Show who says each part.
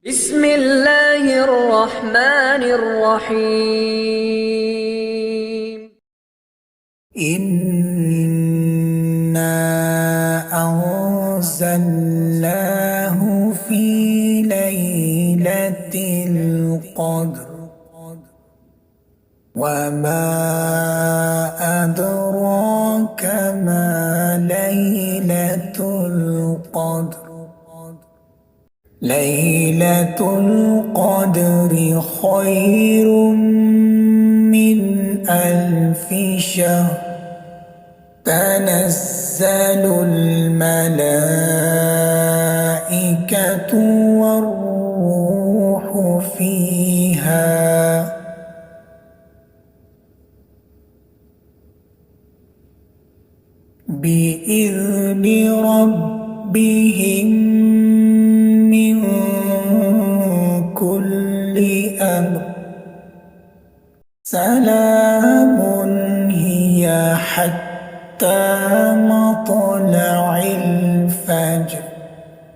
Speaker 1: بسم الله الرحمن الرحيم.
Speaker 2: إنا أنزلناه في ليلة القدر وما أدراك ما ليلة القدر ليلة القدر خير من 1000 شهر تنزل الملائكة والروح فيها بإذن ربهم من كل أمر سلام هي حتى